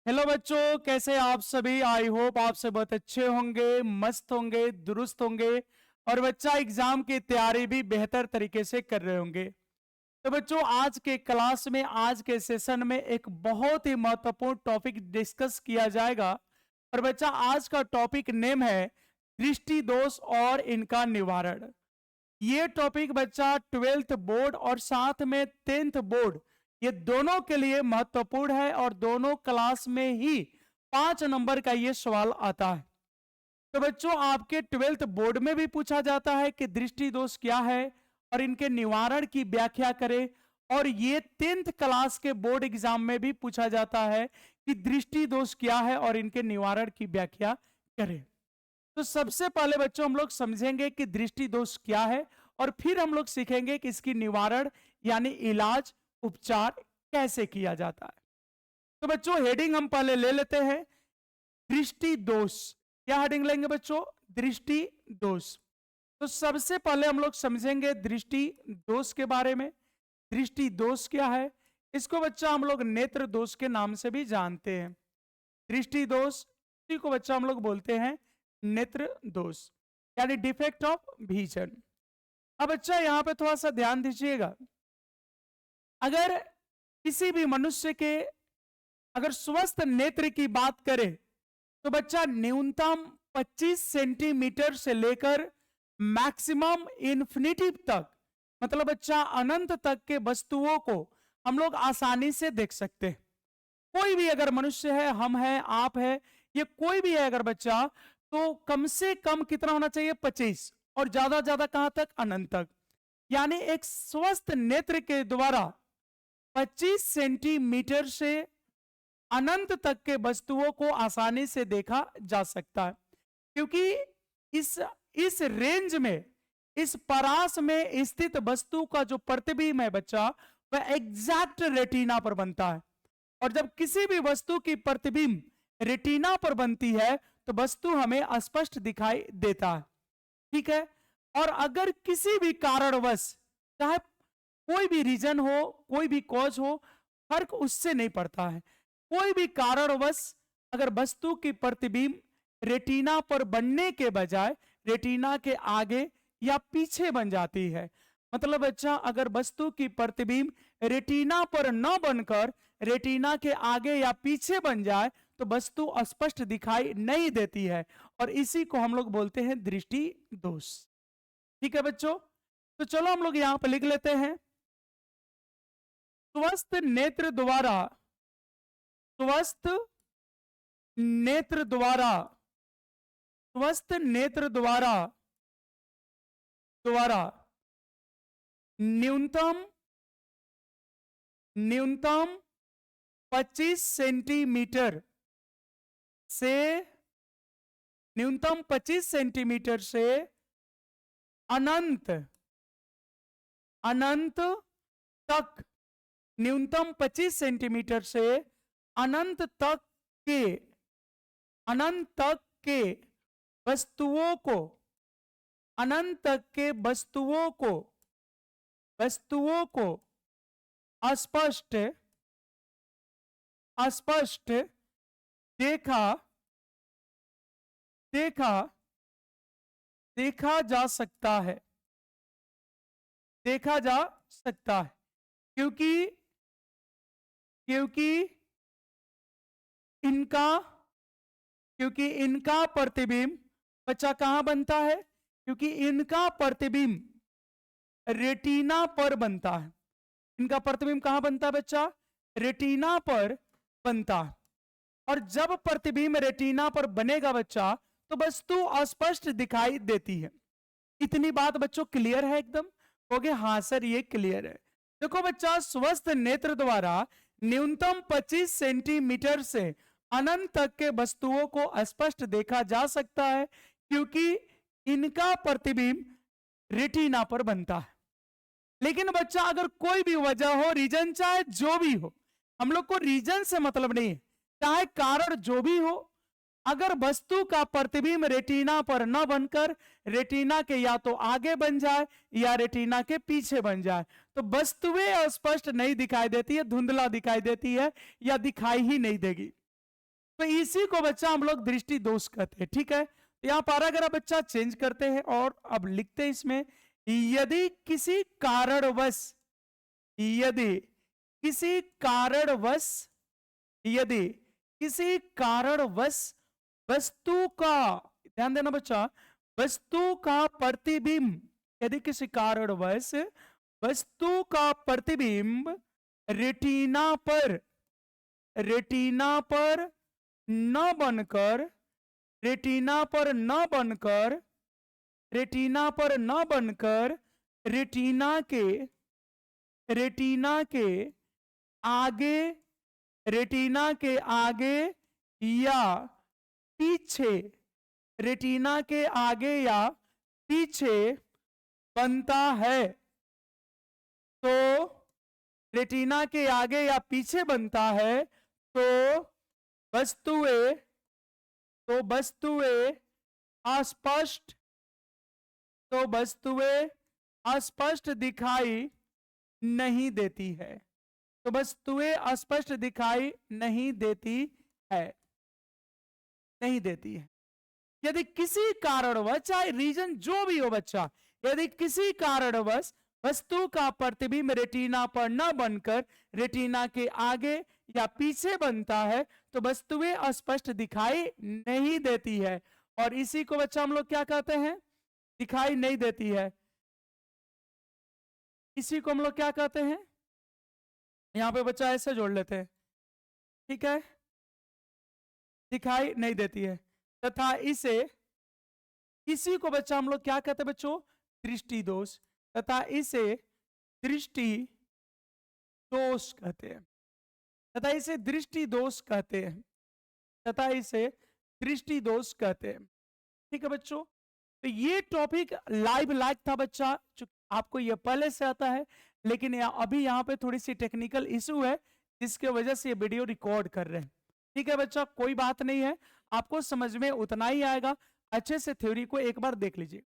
Hello बच्चों, कैसे आप सभी। आई होप आप सब बहुत अच्छे होंगे, मस्त होंगे, दुरुस्त होंगे और बच्चा एग्जाम की तैयारी भी बेहतर तरीके से कर रहे होंगे। तो बच्चों, आज के क्लास में, आज के सेशन में एक बहुत ही महत्वपूर्ण टॉपिक डिस्कस किया जाएगा। और बच्चा, आज का टॉपिक नेम है दृष्टि दोष और इनका निवारण। ये टॉपिक बच्चा 12th बोर्ड और साथ में 10th बोर्ड, ये दोनों के लिए महत्वपूर्ण है और दोनों क्लास में ही 5 नंबर का ये सवाल आता है। तो बच्चों, आपके 12th बोर्ड में भी पूछा जाता है कि दृष्टि दोष क्या है और इनके निवारण की व्याख्या करें। और ये 10th क्लास के बोर्ड एग्जाम में भी पूछा जाता है कि दृष्टि दोष क्या है और इनके निवारण की व्याख्या करें। तो सबसे पहले बच्चों, हम लोग समझेंगे कि दृष्टि दोष क्या है और फिर हम लोग सीखेंगे कि इसकी निवारण यानी इलाज, उपचार कैसे किया जाता है। तो बच्चों, हेडिंग हम पहले ले लेते हैं, दृष्टि दोष। क्या हेडिंग लेंगे बच्चों? दृष्टि दोष। तो सबसे पहले हम लोग समझेंगे दृष्टि दोष के बारे में। दृष्टि दोष क्या है? इसको बच्चा हम लोग नेत्र दोष के नाम से भी जानते हैं। दृष्टि दोष, इसी को बच्चा हम लोग बोलते हैं नेत्र दोष, यानी डिफेक्ट ऑफ विजन। अब बच्चा यहां पे थोड़ा सा ध्यान दीजिएगा। अगर किसी भी मनुष्य के अगर स्वस्थ नेत्र की बात करें तो बच्चा न्यूनतम 25 सेंटीमीटर से लेकर मैक्सिमम इन्फिनिटी तक, मतलब बच्चा अनंत तक के वस्तुओं को हम लोग आसानी से देख सकते हैं। कोई भी अगर मनुष्य है, हम है, आप है, ये कोई भी है अगर बच्चा, तो कम से कम कितना होना चाहिए? 25, और ज्यादा कहां तक? अनंत तक। यानी एक स्वस्थ नेत्र के द्वारा 25 सेंटीमीटर से अनंत तक के वस्तुओं को आसानी से देखा जा सकता है, क्योंकि इस रेंज में, इस परास में स्थित वस्तु का जो प्रतिबिंब है बच्चा, वह एग्जैक्ट रेटिना पर बनता है। और जब किसी भी वस्तु की प्रतिबिंब रेटिना पर बनती है तो वस्तु हमें स्पष्ट दिखाई देता है। ठीक है। और अगर किसी भी कारणवश, चाहे कोई भी रीजन हो, कोई भी कॉज हो, फर्क उससे नहीं पड़ता है। कोई भी कारणवश अगर वस्तु की प्रतिबिंब रेटिना पर बनने के बजाय रेटिना के आगे या पीछे बन जाती है, मतलब बच्चा अगर वस्तु की प्रतिबिंब रेटिना पर न बनकर रेटिना के आगे या पीछे बन जाए तो वस्तु स्पष्ट दिखाई नहीं देती है, और इसी को हम लोग बोलते हैं दृष्टि दोष। ठीक है बच्चों, तो चलो हम लोग यहां पर लिख लेते हैं, स्वस्थ नेत्र द्वारा, स्वस्थ नेत्र द्वारा, स्वस्थ नेत्र द्वारा द्वारा न्यूनतम न्यूनतम 25 सेंटीमीटर से, न्यूनतम 25 सेंटीमीटर से अनंत अनंत तक, न्यूनतम 25 सेंटीमीटर से अनंत तक के, अनंत तक के वस्तुओं को, अनंत तक के वस्तुओं को, वस्तुओं को स्पष्ट स्पष्ट देखा देखा देखा जा सकता है, देखा जा सकता है। क्योंकि क्योंकि इनका क्योंकि इनका प्रतिबिंब बच्चा कहां बनता है? क्योंकि इनका प्रतिबिंब रेटिना पर बनता है। इनका प्रतिबिंब कहां बनता है बच्चा? रेटिना पर बनता है। और जब प्रतिबिंब रेटिना पर बनेगा बच्चा तो वस्तु अस्पष्ट दिखाई देती है। इतनी बात बच्चों क्लियर है एकदम? हो गया? हाँ सर, ये क्लियर है। देखो बच्चा, स्वस्थ नेत्र द्वारा न्यूनतम 25 सेंटीमीटर से अनंत तक के वस्तुओं को स्पष्ट देखा जा सकता है, क्योंकि इनका प्रतिबिंब रेटिना पर बनता है। लेकिन बच्चा अगर कोई भी वजह हो, रीजन चाहे जो भी हो, हम लोग को रीजन से मतलब नहीं है, चाहे कारण जो भी हो, अगर वस्तु का प्रतिबिंब रेटिना पर न बनकर रेटिना के या तो आगे बन जाए या रेटिना के पीछे बन जाए तो वस्तुएं स्पष्ट नहीं दिखाई देती है, धुंधला दिखाई देती है या दिखाई ही नहीं देगी। तो इसी को बच्चा हम लोग दृष्टि दोष कहते हैं। ठीक है, तो यहाँ पैराग्राफ बच्चा चेंज करते हैं और अब लिखते हैं इसमें, यदि किसी कारणवश, यदि किसी कारणवश, यदि किसी कारणवश वस्तु का, ध्यान देना बच्चा, वस्तु का प्रतिबिंब, यदि किसी कारणवश वस्तु का प्रतिबिंब रेटिना पर, रेटिना पर न बनकर, रेटिना पर न बनकर, रेटिना पर न बनकर रेटिना के, रेटिना के आगे, रेटिना के आगे या पीछे, रेटिना के आगे या पीछे बनता है, तो रेटिना के आगे या पीछे बनता है तो वस्तुएं, तो वस्तुएं अस्पष्ट, तो वस्तुएं अस्पष्ट दिखाई नहीं देती है, तो वस्तुएं अस्पष्ट दिखाई नहीं देती है, नहीं देती है। यदि किसी कारणवश, चाहे रीजन जो भी हो बच्चा, यदि किसी कारणवश वस्तु का प्रतिबिंब रेटिना पर न बनकर रेटिना के आगे या पीछे बनता है तो वस्तुएं अस्पष्ट दिखाई नहीं देती है। और इसी को बच्चा हम लोग क्या कहते हैं, दिखाई नहीं देती है, इसी को हम लोग क्या कहते हैं, यहां पे बच्चा ऐसे जोड़ लेते हैं। ठीक है, दिखाई नहीं देती है, तथा इसे, इसी को बच्चा हम लोग क्या कहते हैं बच्चों, दृष्टि दोष, तथा इसे दृष्टि दोष कहते हैं, तथा इसे दृष्टि दोष कहते हैं, तथा इसे दृष्टि दोष कहते हैं। ठीक है बच्चों, तो ये टॉपिक लाइव लाइक था बच्चा, आपको ये पहले से आता है, लेकिन अभी यहाँ पे थोड़ी सी टेक्निकल इशू है जिसके वजह से ये वीडियो रिकॉर्ड कर रहे हैं। ठीक है बच्चा, कोई बात नहीं है, आपको समझ में उतना ही आएगा। अच्छे से थ्योरी को एक बार देख लीजिए,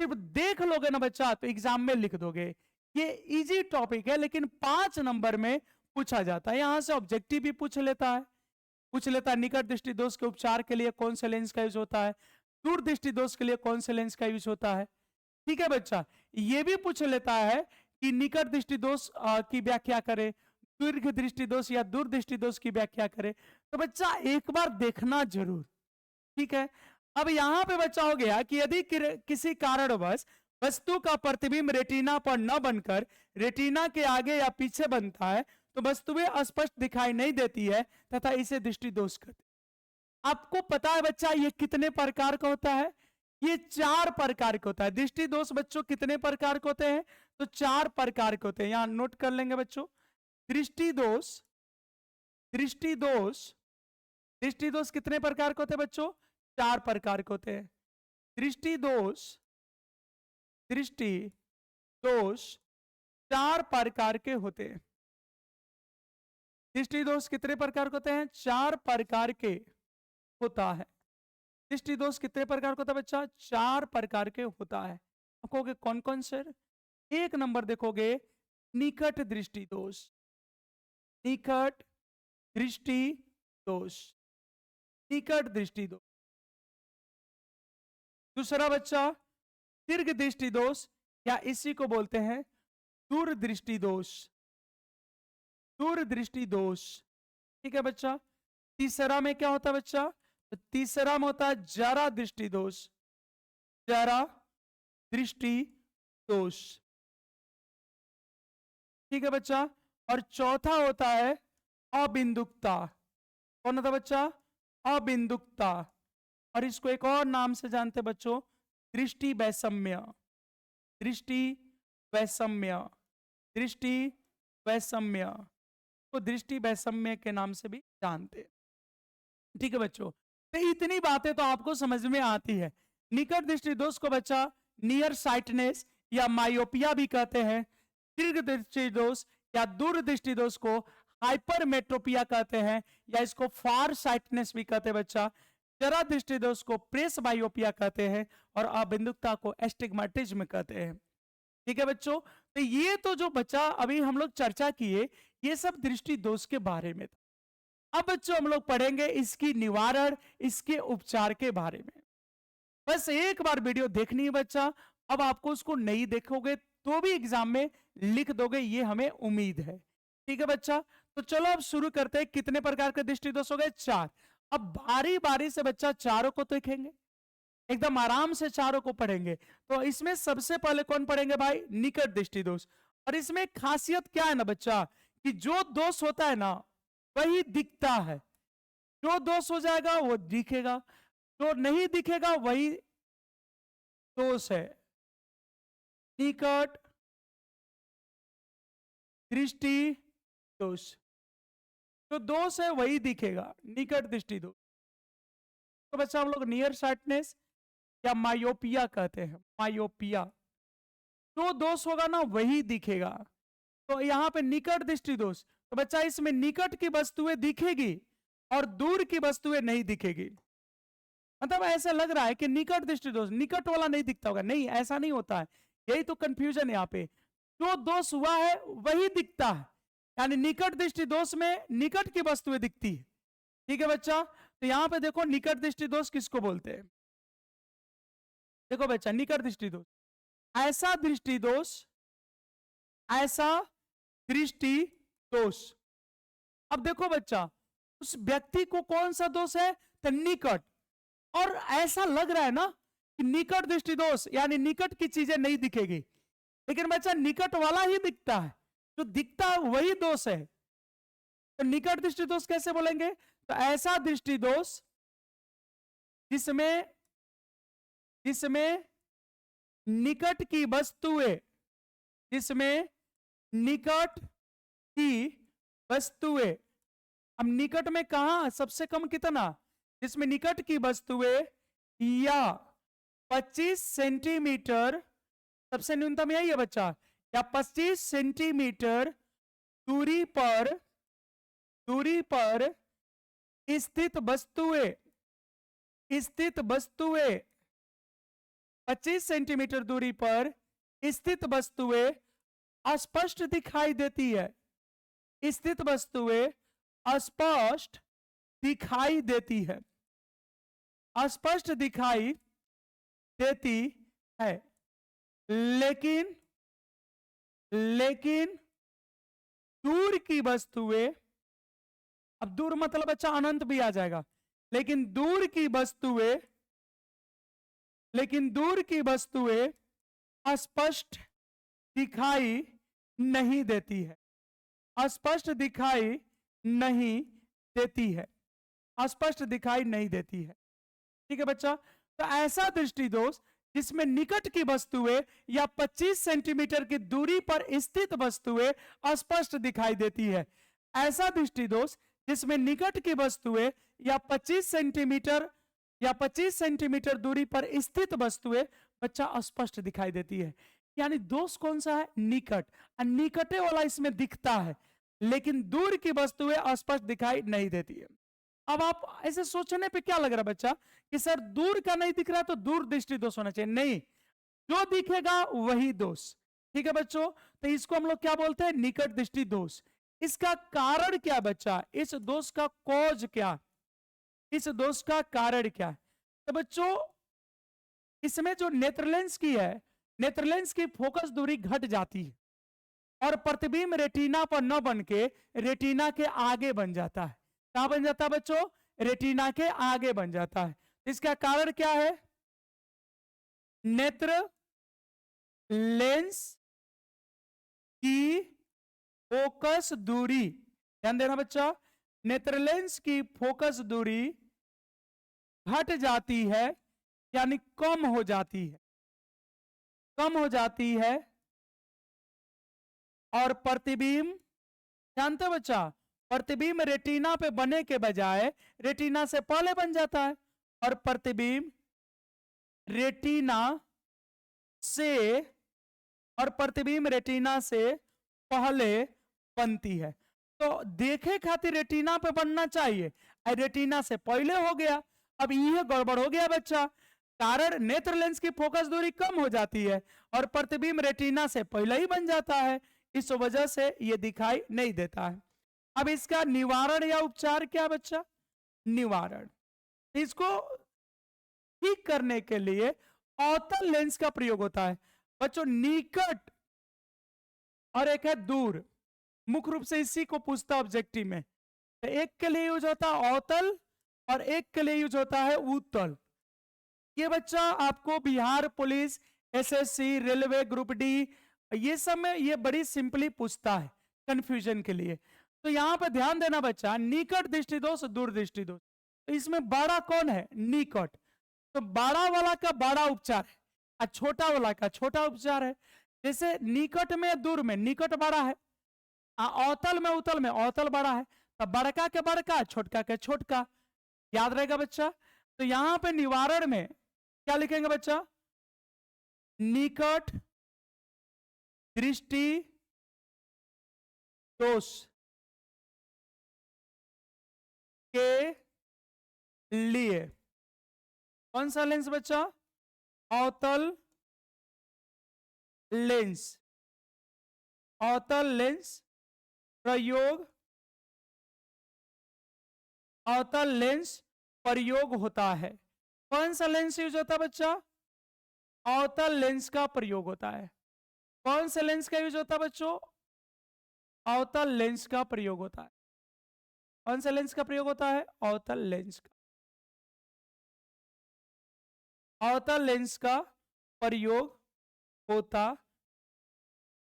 सिर्फ देख लोगे ना बच्चा तो एग्जाम में लिख दोगे। ये इजी टॉपिक है लेकिन 5 नंबर में पूछा जाता है, यहां से ऑब्जेक्टिव भी पूछ लेता है, पूछ लेता है निकट दृष्टि दोष के उपचार के लिए कौन से लेंस का यूज होता है, दूर दृष्टि दोष के लिए कौन से लेंस का यूज होता है। ठीक है बच्चा, ये भी पूछ लेता है कि निकट दृष्टि दोष की व्याख्या करे, दीर्घ दृष्टि दोष या दूर दृष्टि दोष की व्याख्या करे। तो बच्चा एक बार देखना जरूर। ठीक है, अब यहां पे बच्चा हो गया कि यदि किसी कारणवश वस्तु का प्रतिबिंब रेटिना पर न बनकर रेटिना के आगे या पीछे बनता है तो वस्तुएं अस्पष्ट दिखाई नहीं देती है तथा इसे दृष्टि दोष कहते हैं। आपको पता है बच्चा ये कितने प्रकार का होता है, ये 4 प्रकार का होता है। दृष्टि दोष बच्चों कितने प्रकार के होते हैं, तो 4 प्रकार के होते हैं, यहां नोट कर लेंगे बच्चों। दृष्टि दोष, दृष्टि दोष, दृष्टि दोष कितने प्रकार के होते हैं बच्चों, 4 प्रकार के होते हैं। दृष्टि दोष, दृष्टि दोष 4 प्रकार के होते हैं। दृष्टि दोष कितने प्रकार के होते हैं, 4 प्रकार के होता है। दृष्टि दोष कितने प्रकार का होता है बच्चा, 4 प्रकार के होता है। कहोगे कौन कौन सर, 1 नंबर देखोगे निकट दृष्टि दोष, निकट दृष्टि दोष, निकट दृष्टि दोष। दूसरा बच्चा दीर्घ दृष्टि दोष या इसी को बोलते हैं दूरदृष्टि दोष, दूरदृष्टि दोष। ठीक है बच्चा, तीसरा में क्या होता है बच्चा, तो तीसरा में होता है जरा दृष्टि दोष, जरा दृष्टि दोष। ठीक है बच्चा, और चौथा होता है अबिंदुकता। कौन होता है बच्चा, अबिंदुकता, और इसको एक और नाम से जानते बच्चों, दृष्टि वैषम्य, दृष्टि वैषम्य, दृष्टि वैषम्य, तो दृष्टि वैषम्य के नाम से भी जानते हैं। ठीक है बच्चों, तो इतनी बातें तो आपको समझ में आती है। निकट दृष्टि दोष को बच्चा नियर साइटनेस या मायोपिया भी कहते हैं। दीर्घ दृष्टि दोष या दूर दृष्टि दोष को हाइपरमेट्रोपिया कहते हैं या इसको फार साइटनेस भी कहते हैं बच्चा। जरा दृष्टि दोष को प्रेस बायोपिया कहते हैं और अबिंदुकता को एस्टिग्मेटिज्म कहते हैं। ठीक है बच्चों, तो ये तो जो बच्चा अभी हम लोग चर्चा किए ये सब दृष्टि दोष के बारे में था। अब बच्चों हम लोग पढ़ेंगे इसकी निवारण, इसके उपचार के बारे में। बस एक बार वीडियो देखनी है बच्चा। अब आपको उसको नहीं देखोगे तो भी एग्जाम में लिख दोगे, ये हमें उम्मीद है। ठीक है बच्चा, तो चलो अब शुरू करते हैं। कितने प्रकार के दृष्टि दोष हो गए? 4। अब बारी बारी से बच्चा चारों को देखेंगे, एकदम आराम से चारों को पढ़ेंगे। तो इसमें सबसे पहले कौन पढ़ेंगे भाई? निकट दृष्टि दोष। और इसमें खासियत क्या है ना बच्चा, कि जो दोष होता है ना वही दिखता है। जो दोष हो जाएगा वो दिखेगा, जो नहीं दिखेगा वही दोष है। निकट दृष्टि दोष, जो दोष है वही दिखेगा, निकट दृष्टि दोष। तो बच्चा हम लोग नियर साइटनेस या मायोपिया कहते हैं, मायोपिया। जो दोष होगा ना वही दिखेगा। तो यहाँ पे निकट दृष्टि दोष, तो बच्चा इसमें निकट की वस्तुएं दिखेगी और दूर की वस्तुएं नहीं दिखेगी। मतलब ऐसा लग रहा है कि निकट दृष्टि दोष, निकट वाला नहीं दिखता होगा। नहीं, ऐसा नहीं होता है। यही तो कंफ्यूजन है यहाँ पे। जो दोष हुआ है वही दिखता है, यानी निकट दृष्टि दोष में निकट की वस्तुएं दिखती है। ठीक है बच्चा, तो यहां पे देखो निकट दृष्टि दोष किसको बोलते हैं। देखो बच्चा, निकट दृष्टि दोष ऐसा दृष्टि दोष, ऐसा दृष्टि दोष। अब देखो बच्चा, उस व्यक्ति को कौन सा दोष है? तो निकट। और ऐसा लग रहा है ना कि निकट दृष्टि दोष यानी निकट की चीजें नहीं दिखेगी, लेकिन बच्चा निकट वाला ही दिखता है। जो दिखता है वही दोष है। तो निकट दृष्टि दोष कैसे बोलेंगे? तो ऐसा दृष्टि दोष जिसमें जिसमें निकट की वस्तुएं, जिसमें निकट की वस्तुएं, अब निकट में कहा सबसे कम कितना? जिसमें निकट की वस्तुएं या 25 सेंटीमीटर, सबसे न्यूनतम यही है बच्चा, या 25 सेंटीमीटर दूरी पर स्थित वस्तुएं, 25 सेंटीमीटर दूरी पर स्थित वस्तुएं अस्पष्ट दिखाई देती है। स्थित वस्तुएं अस्पष्ट दिखाई देती है, अस्पष्ट दिखाई देती है। लेकिन दूर की वस्तुएं, अब दूर मतलब बच्चा अनंत भी आ जाएगा, लेकिन दूर की वस्तुएं अस्पष्ट दिखाई नहीं देती है, अस्पष्ट दिखाई नहीं देती है, अस्पष्ट दिखाई नहीं देती है। ठीक है बच्चा, तो ऐसा दृष्टि दोष जिसमें निकट की वस्तुएं या 25 सेंटीमीटर की दूरी पर स्थित वस्तुएं अस्पष्ट दिखाई देती है। ऐसा दृष्टि दोष जिसमें निकट की वस्तुएं या 25 सेंटीमीटर दूरी पर स्थित वस्तुएं बच्चा अस्पष्ट दिखाई देती है। यानी दोष कौन सा है? निकट। निकटे वाला इसमें दिखता है, लेकिन दूर की वस्तुएं अस्पष्ट दिखाई नहीं देती है। अब आप ऐसे सोचने पे क्या लग रहा है बच्चा कि सर दूर का नहीं दिख रहा तो दूर दृष्टि दोष होना चाहिए? नहीं, जो दिखेगा वही दोष। ठीक है बच्चों, तो इसको हम लोग क्या बोलते हैं? निकट दृष्टि दोष। इसका कारण क्या बच्चा? इस दोष का कॉज क्या, इस दोष का कारण क्या? तो बच्चों इसमें जो नेत्रलेंस की है, नेत्रलेंस की फोकस दूरी घट जाती है और प्रतिबिंब रेटिना पर न बन के रेटिना के आगे बन जाता है। कहां बन जाता है बच्चों? रेटिना के आगे बन जाता है। इसका कारण क्या है? नेत्र लेंस की फोकस दूरी, ध्यान देना बच्चा, नेत्र लेंस की फोकस दूरी घट जाती है, यानी कम हो जाती है, कम हो जाती है। और प्रतिबिंब, जानते हो बच्चा, प्रतिबिंब रेटिना पे बने के बजाय रेटिना से पहले बन जाता है, और प्रतिबिंब रेटिना से पहले बनती है। तो देखे खातिर रेटिना पे बनना चाहिए, रेटिना से पहले हो गया। अब यह गड़बड़ हो गया बच्चा, कारण नेत्र लेंस की फोकस दूरी कम हो जाती है और प्रतिबिंब रेटिना से पहले ही बन जाता है, इस वजह से यह दिखाई नहीं देता है। अब इसका निवारण या उपचार क्या है बच्चा? निवारण। इसको ठीक करने के लिए अवतल लेंस का प्रयोग होता है बच्चों। निकट और एक है दूर, मुख्य रूप से इसी को पूछता ऑब्जेक्टिव में। तो एक के लिए यूज होता है अवतल और एक के लिए यूज होता है उत्तल। ये बच्चा आपको Bihar police, SSC, railway, group D, ये सब में ये बड़ी सिंपली पूछता है कंफ्यूजन के लिए। तो यहां पर ध्यान देना बच्चा, निकट दृष्टि दोष, दूर दृष्टि दोष। तो इसमें बड़ा कौन है? निकट। तो बड़ा वाला का बड़ा उपचार है और छोटा वाला का छोटा उपचार है। जैसे निकट में दूर में निकट बड़ा है, अवतल में उत्तल में अवतल बड़ा है। तो बड़का के बड़का, छोटका के छोटका। याद रहेगा बच्चा। तो यहां पे निवारण में क्या लिखेंगे बच्चा? निकट दृष्टि दोष के लिए कौन सा लेंस बच्चा? अवतल लेंस। अवतल लेंस प्रयोग, अवतल लेंस प्रयोग होता है। कौन सा लेंस यूज होता है बच्चा? अवतल लेंस का प्रयोग होता है। कौन से लेंस का यूज होता है बच्चों? अवतल लेंस का प्रयोग होता है। कौन सा लेंस का प्रयोग होता है? अवतल लेंस का। अवतल लेंस का प्रयोग होता।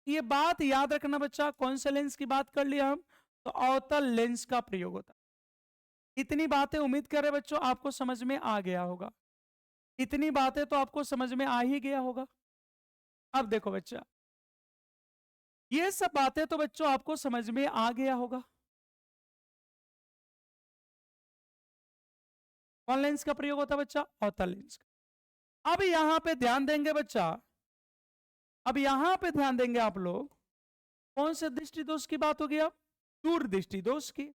ये बात याद रखना बच्चा, कौन से लेंस की बात कर लिया हम? तो अवतल लेंस का प्रयोग होता। इतनी बातें उम्मीद कर रहे बच्चों आपको समझ में आ गया होगा। इतनी बातें तो आपको समझ में आ ही गया होगा। अब देखो बच्चा, ये सब बातें तो बच्चों आपको समझ में आ गया होगा। कौन लेंस का प्रयोग होता है बच्चा? अवतल लेंस का। अब यहां पे ध्यान देंगे बच्चा, अब यहां पे ध्यान देंगे आप लोग, कौन से दृष्टि दोष की बात होगी? अब दूर दृष्टि दोष की।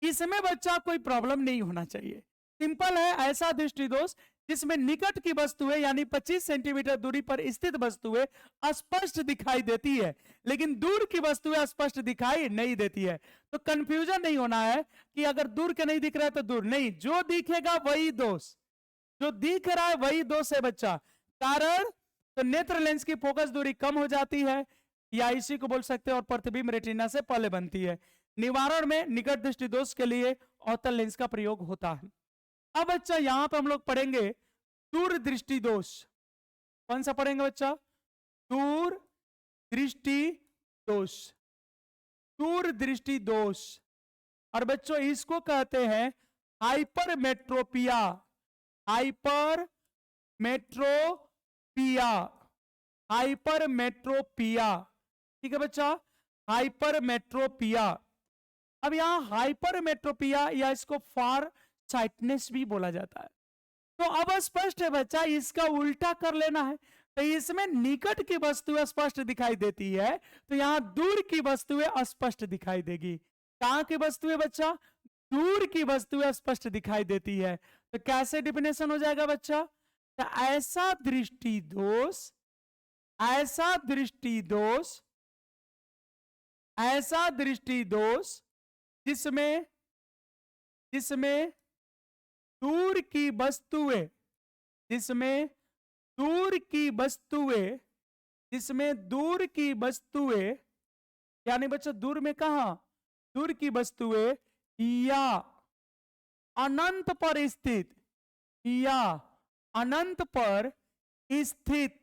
इसमें बच्चा कोई प्रॉब्लम नहीं होना चाहिए। सिंपल है, ऐसा दृष्टि दोष जिसमें निकट की वस्तुएं यानी 25 सेंटीमीटर दूरी पर स्थित वस्तुएं स्पष्ट दिखाई देती है, लेकिन दूर की वस्तुएं स्पष्ट दिखाई नहीं देती है। तो कंफ्यूजन नहीं होना है कि अगर दूर के नहीं दिख रहा है तो दूर नहीं, जो दिखेगा वही दोष, जो दिख रहा है वही दोष है बच्चा। कारण तो नेत्र लेंस की फोकस दूरी कम हो जाती है, या इसी को बोल सकते हैं, और प्रतिबिंब रेटिना से पहले बनती है। निवारण में निकट दृष्टि दोष के लिए अवतल लेंस का प्रयोग होता है। अब बच्चा यहां पर हम लोग पढ़ेंगे दूर दृष्टि दोष। कौन सा पढ़ेंगे बच्चा? दूर दृष्टि दोष। दूर दृष्टि दोष, और बच्चों इसको कहते हैं हाइपरमेट्रोपिया। Hypermetropia, hypermetropia. ठीक है बच्चा, हाइपरमेट्रोपिया। अब यहां हाइपरमेट्रोपिया या इसको फार साइटनेस भी बोला जाता है। तो अब स्पष्ट है बच्चा, इसका उल्टा कर लेना है। तो इसमें निकट की वस्तुएं स्पष्ट दिखाई देती है, तो यहां दूर की वस्तुएं अस्पष्ट दिखाई देगी। कहां की वस्तुएं बच्चा? दूर की वस्तुएं स्पष्ट दिखाई देती है। तो कैसे डिफिनेशन हो जाएगा बच्चा? तो ऐसा दृष्टि दोष, ऐसा दृष्टि दोष, ऐसा दृष्टि दोष जिसमें जिसमें दूर की वस्तुएं, जिसमें दूर की वस्तुएं, जिसमें दूर की वस्तुएं, यानी बच्चा दूर में कहा? दूर की वस्तुएं या अनंत पर स्थित, या अनंत पर स्थित,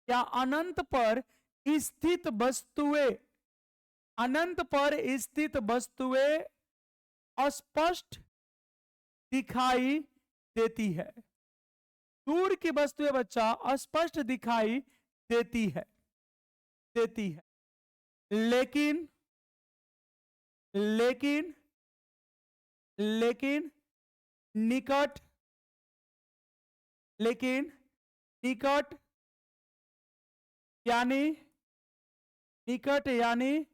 या अनंत पर स्थित वस्तुएं, अनंत पर स्थित वस्तुएं अस्पष्ट दिखाई देती है। दूर की वस्तुएं बच्चा अस्पष्ट दिखाई देती है, देती है। लेकिन लेकिन लेकिन निकट, लेकिन निकट यानी, निकट यानी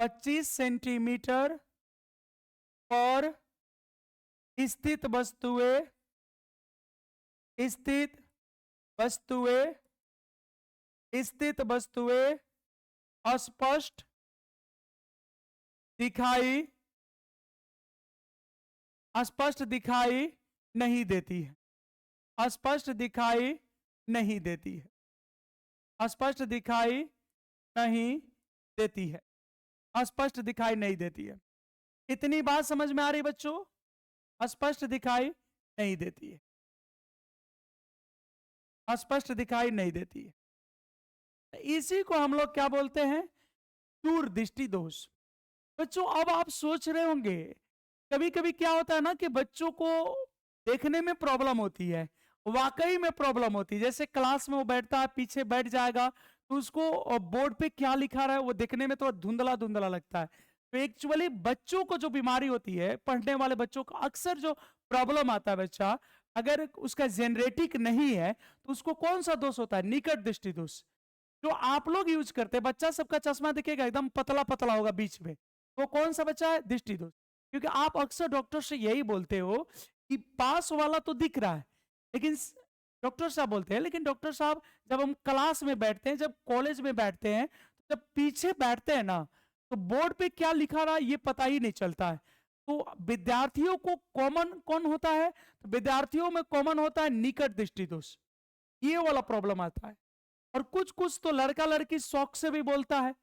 25 सेंटीमीटर पर स्थित वस्तुएं, स्थित वस्तुएं, स्थित वस्तुएं अस्पष्ट दिखाई स्पष्ट दिखाई नहीं देती है। स्पष्ट दिखाई नहीं देती है। स्पष्ट दिखाई नहीं देती है। स्पष्ट दिखाई नहीं देती है। इतनी बात समझ में आ रही बच्चों? स्पष्ट दिखाई नहीं देती है। स्पष्ट दिखाई नहीं देती है। इसी को हम लोग क्या बोलते हैं? दूरदृष्टि दोष। बच्चों अब आप सोच रहे होंगे, कभी कभी क्या होता है ना कि बच्चों को देखने में प्रॉब्लम होती है, वाकई में प्रॉब्लम होती है। जैसे क्लास में वो बैठता है, पीछे बैठ जाएगा तो उसको बोर्ड पे क्या लिखा रहा है वो देखने में थोड़ा धुंधला धुंधला लगता है। तो एक्चुअली बच्चों को जो बीमारी होती है, पढ़ने वाले बच्चों को अक्सर जो प्रॉब्लम आता है बच्चा, अगर उसका जेनरेटिक नहीं है तो उसको कौन सा दोष होता है? निकट दृष्टि दोष। जो आप लोग यूज करते हैं, बच्चा सबका चश्मा दिखेगा एकदम पतला पतला होगा बीच में, वो कौन सा बच्चा है? दृष्टि दोष। क्योंकि आप अक्सर डॉक्टर से यही बोलते हो कि पास वाला तो दिख रहा है, लेकिन डॉक्टर साहब बोलते हैं, लेकिन डॉक्टर साहब जब हम क्लास में बैठते हैं, जब कॉलेज में बैठते हैं, जब पीछे बैठते हैं ना, तो बोर्ड पे क्या लिखा रहा है ये पता ही नहीं चलता है। तो विद्यार्थियों को कॉमन कौन होता है? तो विद्यार्थियों में कॉमन होता है निकट दृष्टि दोष। ये वाला प्रॉब्लम आता है। और कुछ कुछ तो लड़का लड़की शौक से भी बोलता है,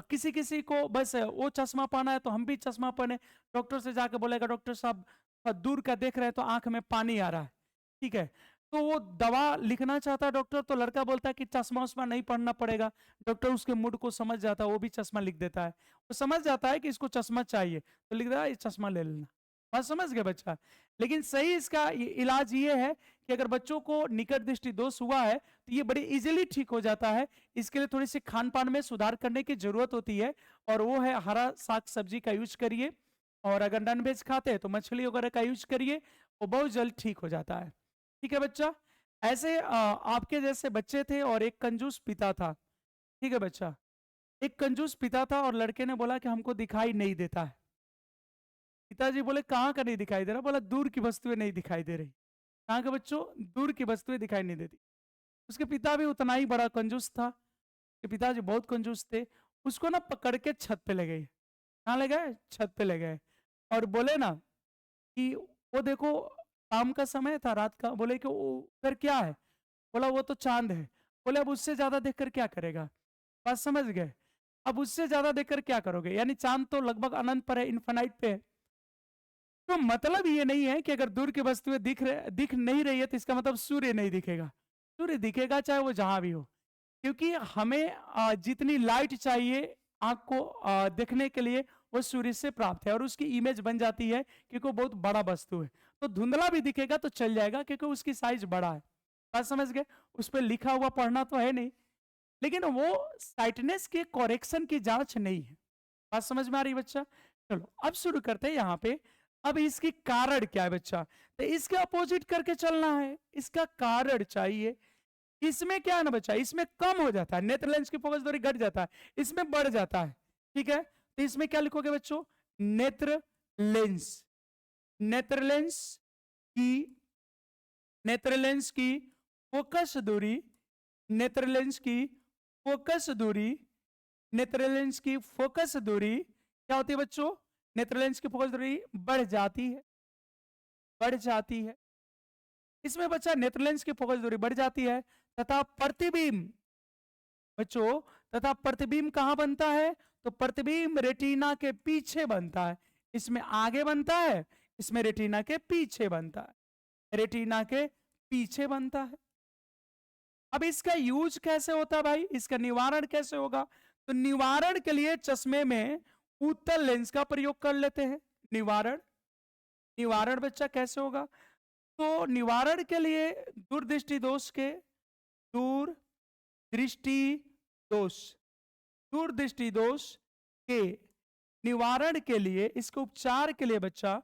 किसी किसी को बस वो चश्मा पहना है तो हम भी चश्मा पहने। डॉक्टर से जाके बोलेगा डॉक्टर साहब दूर का देख रहे हैं तो आंख में पानी आ रहा है, ठीक है, तो वो दवा लिखना चाहता है डॉक्टर, तो लड़का बोलता है कि चश्मा उस्मा नहीं पढ़ना पड़ेगा। डॉक्टर उसके मूड को समझ जाता है, वो भी चश्मा लिख देता है। वो समझ जाता है कि इसको चश्मा चाहिए तो लिख देता है ये चश्मा ले लेना। बात समझ गए बच्चा? लेकिन सही इसका इलाज ये है कि अगर बच्चों को निकट दृष्टि दोष हुआ है तो ये बड़ी इजीली ठीक हो जाता है। इसके लिए थोड़ी सी खान पान में सुधार करने की जरूरत होती है, और वो है हरा साग सब्जी का यूज करिए, और अगर नॉन वेज खाते हैं तो मछली वगैरह का यूज करिए, वो बहुत जल्द ठीक हो जाता है। ठीक है बच्चा? ऐसे आपके जैसे बच्चे थे और एक कंजूस पिता था। ठीक है बच्चा? एक कंजूस पिता था और लड़के ने बोला कि हमको दिखाई नहीं देता है। पिताजी बोले कहाँ का नहीं दिखाई दे रहा? बोला दूर की वस्तुएं नहीं दिखाई दे रही। कहाँ के बच्चों? दूर की वस्तुएं दिखाई नहीं देती। उसके पिता भी उतना ही बड़ा कंजूस था, कि पिताजी बहुत कंजूस थे। उसको ना पकड़ के छत पे ले गए। कहाँ ले गए? छत पे ले गए, और बोले ना कि वो देखो, शाम का समय था, रात का। बोले कि वो उधर क्या है? बोला वो तो चांद है। बोले अब उससे ज्यादा देखकर क्या करेगा? बात समझ गए? अब उससे ज्यादा देखकर क्या करोगे? यानी चांद तो लगभग अनंत पर है, इन्फानाइट पे है। तो मतलब ये नहीं है कि अगर दूर की वस्तुएं दिख नहीं रही है तो इसका मतलब सूर्य नहीं दिखेगा। सूर्य दिखेगा चाहे वो जहां भी हो, क्योंकि हमें जितनी लाइट चाहिए आंख को देखने के लिए, वो सूर्य से प्राप्त है, और उसकी इमेज बन जाती है क्योंकि वो बहुत बड़ा वस्तु है। तो धुंधला भी दिखेगा तो चल जाएगा क्योंकि उसकी साइज बड़ा है। बात समझ गए? उस पर लिखा हुआ पढ़ना तो है नहीं, लेकिन वो साइटनेस के करेक्शन की जांच नहीं है। बात समझ में आ रही है बच्चा? चलो अब शुरू करते हैं यहाँ पे। अब इसकी कारण क्या है बच्चा? तो इसके अपोजिट करके चलना है। इसका कारण चाहिए। इसमें क्या है ना बच्चा, इसमें कम हो जाता है, नेत्र लेंस की फोकस दूरी घट जाता है, इसमें बढ़ जाता है। ठीक है, तो इसमें क्या लिखोगे बच्चों? नेत्र लेंस। नेत्र लेंस की नेत्र लेंस की फोकस दूरी, नेत्र लेंस की फोकस दूरी, नेत्र लेंस की फोकस दूरी क्या होती है बच्चों? नेत्र लेंस की फोकस दूरी बढ़ जाती है, बढ़ जाती है। इसमें बच्चा नेत्र लेंस की फोकस दूरी बढ़ जाती है, तथा प्रतिबिंब बच्चों, तथा प्रतिबिंब कहां बनता है? तो प्रतिबिंब रेटिना के पीछे बनता है। इसमें आगे बनता है, इसमें रेटिना के पीछे बनता है, रेटिना के पीछे बनता है। अब इसका यूज कैसे होता है भाई? इसका निवारण कैसे होगा? तो निवारण के लिए चश्मे में उत्तल लेंस का प्रयोग कर लेते हैं। निवारण, निवारण बच्चा कैसे होगा? तो निवारण के लिए दूरदृष्टि दोष के, दूर दृष्टि दोष, दूरदृष्टि दोष के निवारण के लिए, इसके उपचार के लिए बच्चा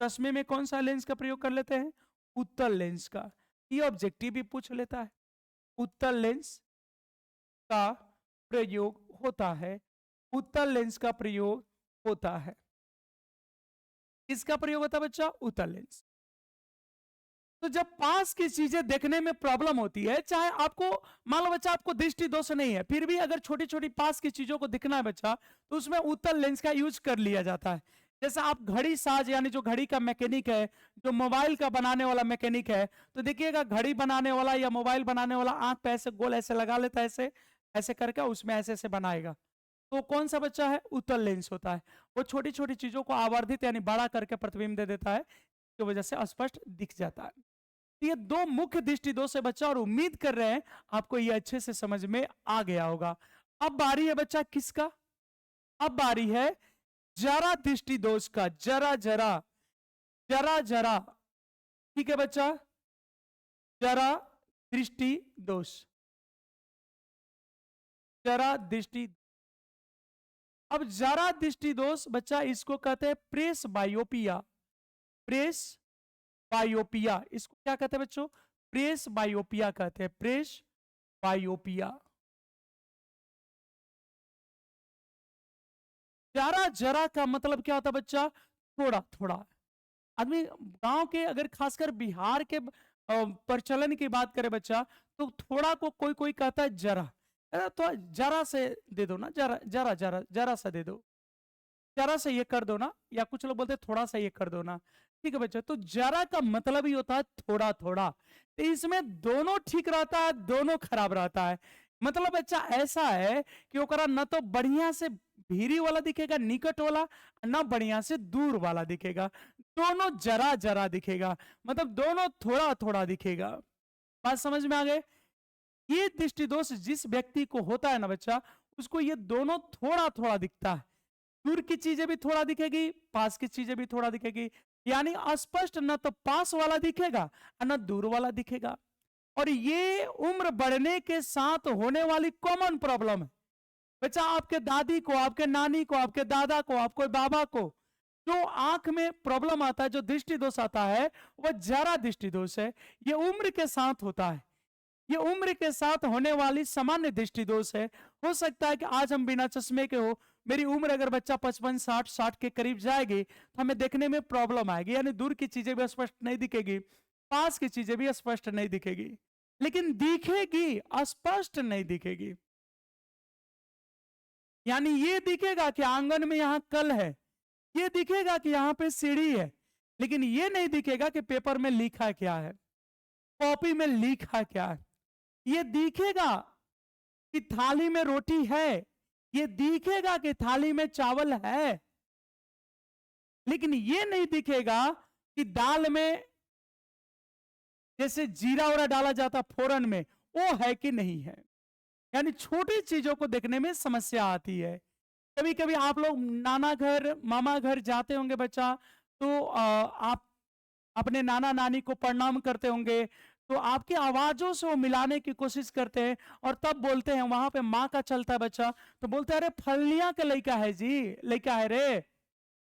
चश्मे में कौन सा लेंस का प्रयोग कर लेते हैं? उत्तल लेंस का। ये ऑब्जेक्टिव भी पूछ लेता है। उत्तल लेंस का प्रयोग होता है, उत्तल लेंस का प्रयोग होता है। किसका प्रयोग होता है बच्चा? उत्तल लेंस। तो जब पास की चीजें देखने में प्रॉब्लम होती है, चाहे आपको मान लो बच्चा आपको दृष्टि दोष नहीं है, फिर भी अगर छोटी छोटी पास की चीजों को दिखना है बच्चा, तो उसमें उत्तल लेंस का यूज कर लिया जाता है। जैसे आप घड़ी साज यानी जो घड़ी का मैकेनिक है, जो मोबाइल का बनाने वाला मैकेनिक है, तो देखिएगा घड़ी बनाने वाला या मोबाइल बनाने वाला आंख पे ऐसे गोल ऐसे लगा लेता है, ऐसे ऐसे करके उसमें ऐसे ऐसे बनाएगा। तो कौन सा बच्चा है? उत्तल लेंस होता है। वो छोटी छोटी चीजों को आवर्धित यानी बड़ा करके प्रतिबिंब दे देता है, की वजह से स्पष्ट दिख जाता है। ये दो मुख्य दृष्टि दोष है बच्चा, और उम्मीद कर रहे हैं आपको ये अच्छे से समझ में आ गया होगा। अब बारी है बच्चा किसका? अब बारी है जरा दृष्टि दोष का। जरा जरा, जरा जरा, ठीक है बच्चा, जरा दृष्टि दोष, जरा दृष्टि। अब जरा दृष्टि दोष बच्चा इसको कहते हैं प्रेस बायोपिया। प्रेस बायोपिया, इसको क्या कहते हैं बच्चों? प्रेस बायोपिया कहते हैं, प्रेस बायोपिया। जरा जरा का मतलब क्या होता है बच्चा? थोड़ा थोड़ा। आदमी गांव के, अगर खासकर बिहार के प्रचलन की बात करे बच्चा, तो थोड़ा को कोई कोई कहता है जरा। तो जरा से दे दो ना, जरा जरा जरा जरा सा दे दो, जरा सा ये कर दो ना, या कुछ लोग बोलते हैं थोड़ा सा ये कर दो ना। ठीक है बच्चा, तो जरा का मतलब ही होता है थोड़ा थोड़ा। तो इसमें दोनों ठीक रहता है, दोनों खराब रहता है। मतलब बच्चा ऐसा है कि ओकरा न तो बढ़िया से भीरी वाला दिखेगा निकट वाला, न बढ़िया से दूर वाला दिखेगा, दोनों जरा जरा दिखेगा, मतलब दोनों थोड़ा थोड़ा दिखेगा। बात समझ में आ गए? ये दृष्टि दोष जिस व्यक्ति को होता है ना बच्चा, उसको ये दोनों थोड़ा थोड़ा दिखता है। दूर की चीजें भी थोड़ा दिखेगी, पास की चीजें भी थोड़ा दिखेगी, यानी अस्पष्ट न तो पास वाला दिखेगा और न दूर वाला दिखेगा। और ये उम्र बढ़ने के साथ होने वाली कॉमन प्रॉब्लम है बच्चा। आपके दादी को, आपके नानी को, आपके दादा को, आपके बाबा को जो आंख में प्रॉब्लम आता है, जो दृष्टि दोष आता है, वह जरा दृष्टि दोष है। ये उम्र के साथ होता है, ये उम्र के साथ होने वाली सामान्य दृष्टि दोष है। हो सकता है कि आज हम बिना चश्मे के हो, मेरी उम्र अगर बच्चा 55 60 के करीब जाएगी तो हमें देखने में प्रॉब्लम आएगी, यानी दूर की चीजें भी स्पष्ट नहीं दिखेगी, पास की चीजें भी स्पष्ट नहीं दिखेगी, लेकिन दिखेगी, स्पष्ट नहीं दिखेगी। यानी ये दिखेगा कि आंगन में यहां कल है, ये दिखेगा कि यहां पे सीढ़ी है, लेकिन ये नहीं दिखेगा कि पेपर में लिखा क्या है, कॉपी में लिखा क्या है। ये दिखेगा कि थाली में रोटी है, ये दिखेगा कि थाली में चावल है, लेकिन ये नहीं दिखेगा कि दाल में जैसे जीरा वरा डाला जाता फोरन में, वो है कि नहीं है। यानी छोटी चीजों को देखने में समस्या आती है। कभी कभी आप लोग नाना घर, मामा घर जाते होंगे बच्चा, तो आप अपने नाना नानी को प्रणाम करते होंगे, तो आपकी आवाजों से वो मिलाने की कोशिश करते हैं, और तब बोलते हैं, वहां पे माँ का चलता है बच्चा, तो बोलते हैं अरे फलिया का लड़का है जी, लड़का है रे,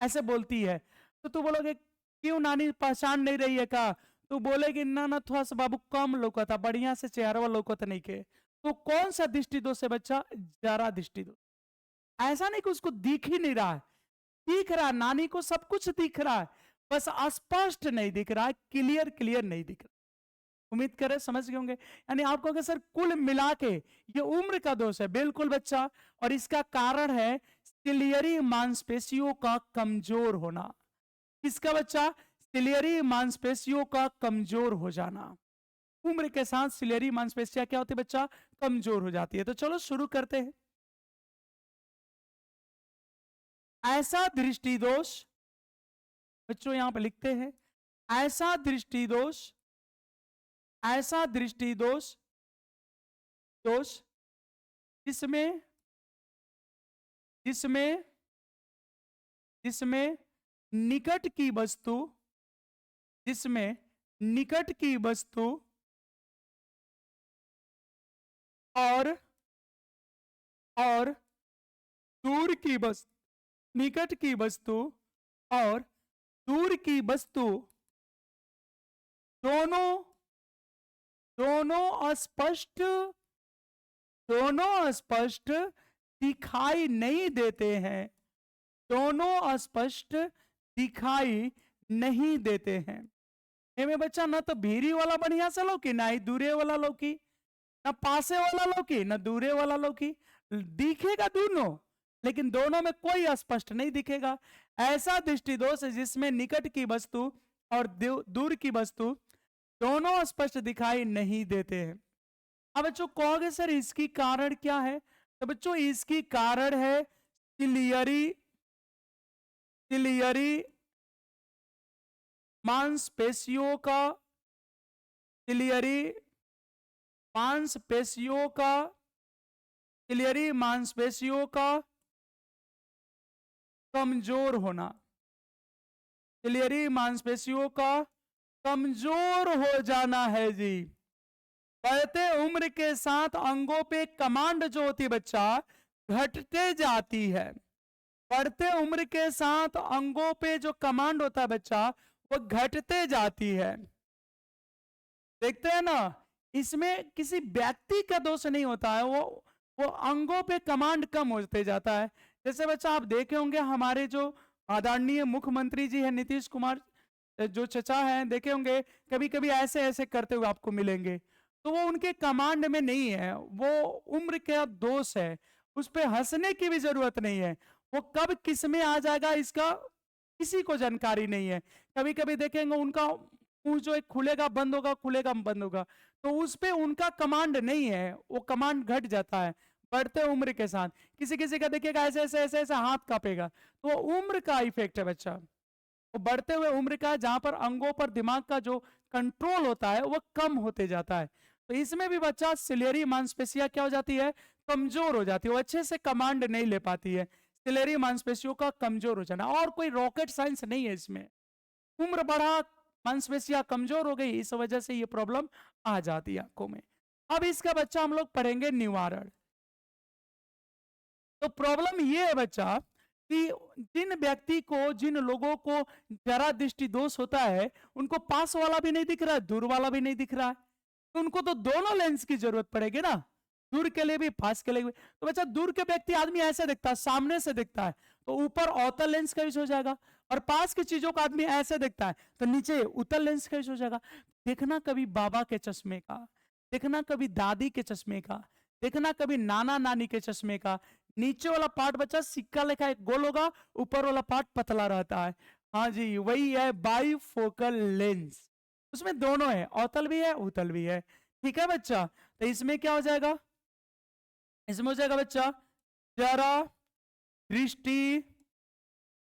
ऐसे बोलती है। तो तू बोलोगे क्यों नानी पहचान नहीं रही है का? तो बोलेगी ना ना थोड़ा सा बाबू कम लौकता, बढ़िया से चेहरा लौकत नहीं के। तो कौन सा दृष्टि दोष है बच्चा? जरा दृष्टि दोष। ऐसा नहीं कि उसको दिख ही नहीं रहा है, दिख रहा है, नानी को सब कुछ दिख रहा है, बस स्पष्ट नहीं दिख रहा है, क्लियर क्लियर नहीं दिख रहा। उम्मीद करें समझ गए होंगे। यानी आपको अगर सर कुल मिला के ये उम्र का दोष है, बिल्कुल बच्चा, और इसका कारण है सिलियरी मांसपेशियों का कमजोर होना। किसका बच्चा? सिलियरी मांसपेशियों का कमजोर हो जाना। उम्र के साथ सिलियरी मांसपेशियां क्या होती है बच्चा? कमजोर हो जाती है। तो चलो शुरू करते हैं। ऐसा दृष्टि दोष बच्चों यहां पर लिखते हैं, ऐसा दृष्टि दोष, ऐसा दृष्टि दोष, दोष जिसमें जिसमें जिसमें निकट की वस्तु, जिसमें निकट की वस्तु और दूर की वस्तु, निकट की वस्तु और दूर की वस्तु दोनों दोनों स्पष्ट, दोनों स्पष्ट दिखाई नहीं देते हैं, दोनों स्पष्ट दिखाई नहीं देते हैं। एमे बच्चा ना तो भीरी वाला बढ़िया से लौकी, ना ही दूरे वाला लौकी, ना पासे वाला लौकी, ना दूरे वाला लौकी। दिखेगा दोनों, लेकिन दोनों में कोई स्पष्ट नहीं दिखेगा। ऐसा दृष्टि दोष है जिसमें निकट की वस्तु और दूर की वस्तु दोनों स्पष्ट दिखाई नहीं देते हैं। अब बच्चों कहोगे सर इसकी कारण क्या है, तो बच्चों इसकी कारण है सिलियरी सिलियरी मांसपेशियों का सिलियरी मांसपेशियों का सिलियरी मांसपेशियों का कमजोर होना। सिलियरी मांसपेशियों का कमजोर हो जाना है जी। बढ़ते उम्र के साथ अंगों पे कमांड जो होती है बच्चा घटते जाती है। बढ़ते उम्र के साथ अंगों पे जो कमांड होता है बच्चा वो घटते जाती है। देखते हैं ना, इसमें किसी व्यक्ति का दोष नहीं होता है, वो अंगों पे कमांड कम होते जाता है। जैसे बच्चा आप देखे होंगे हमारे जो आदरणीय मुख्यमंत्री जी हैं नीतीश कुमार जो चचा हैं, देखे होंगे कभी कभी ऐसे ऐसे करते हुए आपको मिलेंगे, तो वो उनके कमांड में नहीं है, वो उम्र का दोष है। उस पर हंसने की भी जरूरत नहीं है। वो कब किस में आ जाएगा इसका किसी को जानकारी नहीं है। कभी कभी देखेंगे उनका मुंह जो एक खुलेगा बंद होगा, खुलेगा बंद होगा, तो उस पे उनका कमांड नहीं है, वो कमांड घट जाता है बढ़ते उम्र के साथ। किसी किसी का देखिएगा ऐसे ऐसे ऐसे ऐसे हाथ कांपेगा, तो वो उम्र का इफेक्ट है बच्चा, वो बढ़ते हुए उम्र का, जहां पर अंगों पर दिमाग का जो कंट्रोल होता है वो कम होते जाता है। तो इसमें भी बच्चा सिलेरी मांसपेशियां क्या हो जाती है, कमजोर हो जाती है, वो अच्छे से कमांड नहीं ले पाती है। सिलेरी मांसपेशियों का कमजोर हो जाना, और कोई रॉकेट साइंस नहीं है इसमें। उम्र बढ़ा, मांसपेशियां कमजोर हो गई, इस वजह से ये प्रॉब्लम आ जाती है आंखों में। अब इसका बच्चा हम लोग पढ़ेंगे निवारण। तो प्रॉब्लम ये है बच्चा कि जिन व्यक्ति को, जिन लोगों को जरा दृष्टि दोष होता है, उनको पास वाला भी नहीं दिख रहा है, दूर वाला भी नहीं दिख रहा है, तो उनको तो दोनों लेंस की जरूरत पड़ेगी ना, दूर के लिए भी पास के लिए भी। तो बच्चा दूर के व्यक्ति आदमी ऐसे दिखता है, सामने से दिखता है, तो ऊपर अवतल लेंस का यूज हो जाएगा, और पास की चीजों का आदमी ऐसे दिखता है तो नीचे उत्तल लेंस का यूज हो जाएगा। देखना कभी बाबा के चश्मे का, देखना कभी दादी के चश्मे का, देखना कभी नाना नानी के चश्मे का, नीचे वाला पार्ट बच्चा सिक्का लेखा एक गोल होगा, ऊपर वाला पार्ट पतला रहता है। हाँ जी, वही है बाईफोकल लेंस। उसमें दोनों है, अवतल भी है उत्तल भी है। ठीक है बच्चा, तो इसमें क्या हो जाएगा, इसमें हो जाएगा बच्चा जरा दृष्टि,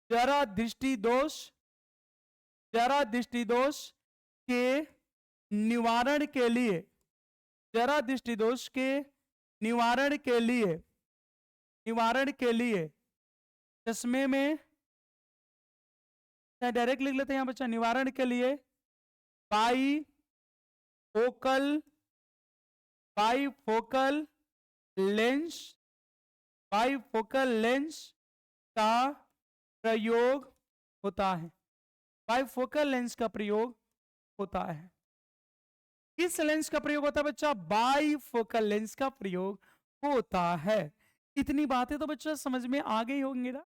जरा दृष्टि दोष, जरा दृष्टि दोष के निवारण के लिए, जरा दृष्टि दोष के निवारण के लिए, निवारण के लिए चश्मे में, डायरेक्ट लिख लेते हैं यहाँ बच्चा, निवारण के लिए by focal, by focal lens, by focal lens का प्रयोग होता है। बाईफोकल लेंस का प्रयोग होता है। किस लेंस का प्रयोग होता है बच्चा, बाईफोकल लेंस का प्रयोग होता है। इतनी बातें तो बच्चा समझ में आ गई होंगी ना।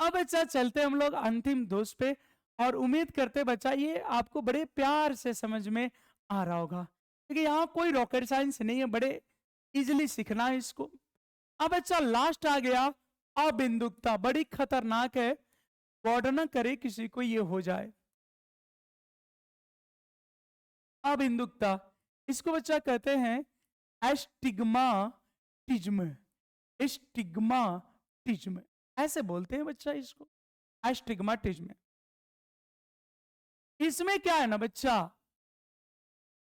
अब बच्चा चलते हम लोग अंतिम दोष पे, और उम्मीद करते बच्चा ये आपको बड़े प्यार से समझ में आ रहा होगा, क्योंकि यहाँ कोई रॉकेट साइंस नहीं है, बड़े इजिली सीखना है इसको। अब बच्चा लास्ट आ गया अबिंदुकता, बड़ी खतरनाक है, बॉर्डर ना करे किसी को ये हो जाए। अबिंदुकता, इसको बच्चा कहते हैं एस्टिग्माटिज्म, एस्टिग्माटिज्म ऐसे बोलते हैं बच्चा इसको, एस्टिग्माटिज्म। इसमें क्या है ना बच्चा,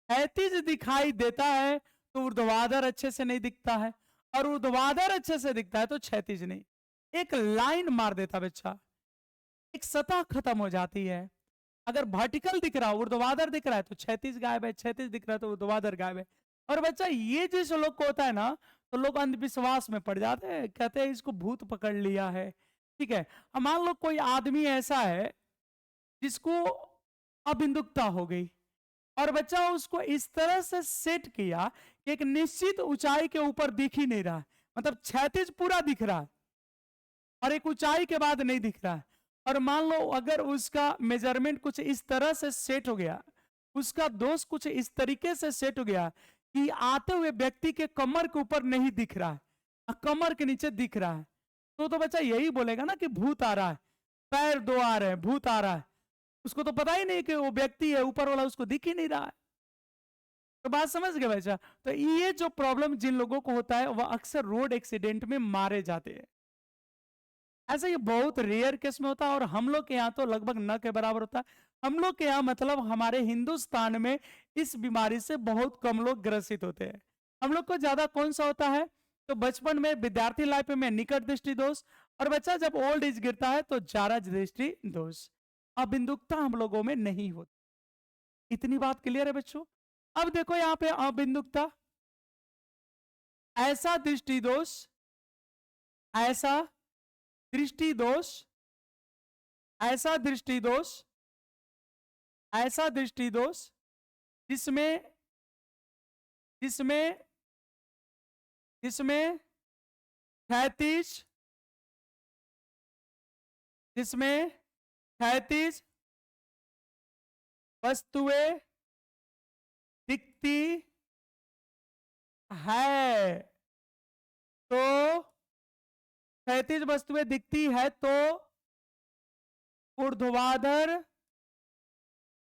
क्षैतिज दिखाई देता है तो ऊर्ध्वाधर अच्छे से नहीं दिखता है, और ऊर्ध्वाधर अच्छे से दिखता है तो क्षैतिज नहीं। एक लाइन मार देता बच्चा, एक सतह खत्म हो जाती है। अगर वर्टिकल दिख रहा, ऊर्ध्वाधर दिख रहा है तो क्षैतिज गायब है, क्षैतिज दिख रहा है तो ऊर्ध्वाधर गायब है। और बच्चा ये जिस लोग को होता है ना, तो लोग अंधविश्वास में पड़ जाते हैं, कहते हैं इसको भूत पकड़ लिया है। ठीक है, अब मान लो कोई आदमी ऐसा है जिसको अबिंदुकता हो गई, और बच्चा उसको इस तरह से सेट किया कि एक निश्चित ऊंचाई के ऊपर दिख ही नहीं रहा, मतलब क्षैतिज पूरा दिख रहा है और एक ऊंचाई के बाद नहीं दिख रहा है, और मान लो अगर उसका मेजरमेंट कुछ इस तरह से सेट हो गया, उसका दोष कुछ इस तरीके से सेट हो गया कि आते हुए व्यक्ति के कमर के ऊपर नहीं दिख रहा है, कमर के नीचे दिख रहा है, तो बच्चा यही बोलेगा ना कि भूत आ रहा है, पैर दो आ रहे हैं, भूत आ रहा है। उसको तो पता ही नहीं कि वो व्यक्ति है, ऊपर वाला उसको दिख ही नहीं रहा है। तो बात समझ गए बच्चा? तो ये जो प्रॉब्लम जिन लोगों को होता है वह अक्सर रोड एक्सीडेंट में मारे जाते हैं। ऐसा ये बहुत रेयर केस में होता है, और हम लोग के यहाँ तो लगभग न के बराबर होता है। हम लोग के यहाँ मतलब हमारे हिंदुस्तान में इस बीमारी से बहुत कम लोग ग्रसित होते हैं। हम लोग को ज्यादा कौन सा होता है? तो बचपन में, विद्यार्थी लाइफ में निकट दृष्टि दोष, और बच्चा जब ओल्ड एज गिरता है तो जारा दृष्टि दोष। अबिंदुकता हम लोगों में नहीं होती। इतनी बात क्लियर है बच्चों? अब देखो यहाँ पे अबिंदुकता, ऐसा दृष्टि दोष, ऐसा दृष्टि दोष, ऐसा दृष्टि दोष, ऐसा दृष्टि दोष जिसमें जिसमें जिसमें 36 जिसमें 36 वस्तुएं दिखती है, तो 36 वस्तुएं दिखती है तो ऊर्ध्वाधर,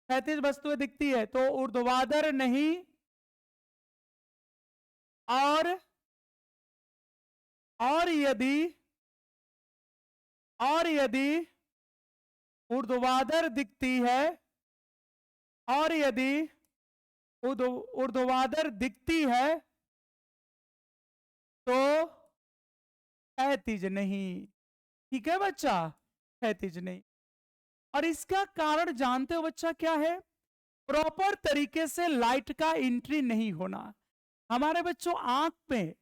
36 वस्तुएं दिखती है तो ऊर्ध्वाधर नहीं, और यदि ऊर्ध्वाधर दिखती है, और यदि ऊर्ध्वाधर दिखती है तो क्षैतिज नहीं। ठीक है बच्चा? क्षैतिज नहीं। और इसका कारण जानते हो बच्चा क्या है? प्रॉपर तरीके से लाइट का एंट्री नहीं होना। हमारे बच्चों आंख में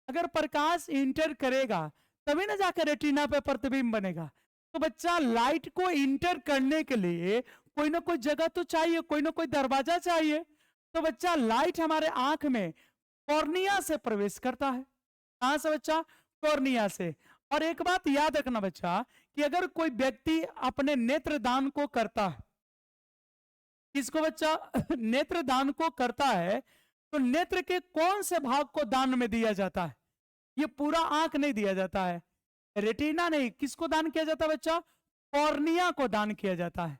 अगर प्रकाश इंटर करेगा तभी ना जाकर रेटिना पे प्रतिबिंब बनेगा। तो बच्चा लाइट को इंटर करने के लिए कोई ना कोई जगह तो चाहिए, कोई ना कोई दरवाजा चाहिए। तो बच्चा लाइट हमारे आंख में कॉर्निया से प्रवेश करता है। कहां से बच्चा? कॉर्निया से। और एक बात याद रखना बच्चा कि अगर कोई व्यक्ति अपने नेत्र दान को करता है, किसको बच्चा? नेत्र दान को करता है, तो नेत्र के कौन से भाग को दान में दिया जाता है? ये पूरा आंख नहीं दिया जाता है, रेटिना नहीं। किसको दान किया जाता है बच्चा? कॉर्निया को दान किया जाता है।